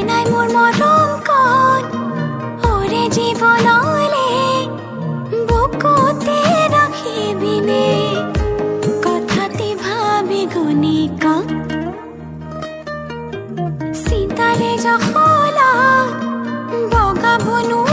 নাই মোৰ মৰম কণ ওৰে জীৱনলে বুকুতে ৰাখিবিনে কথাতে ভাবি গুণি কওঁ চিন্তাৰে জখলা বগা বনো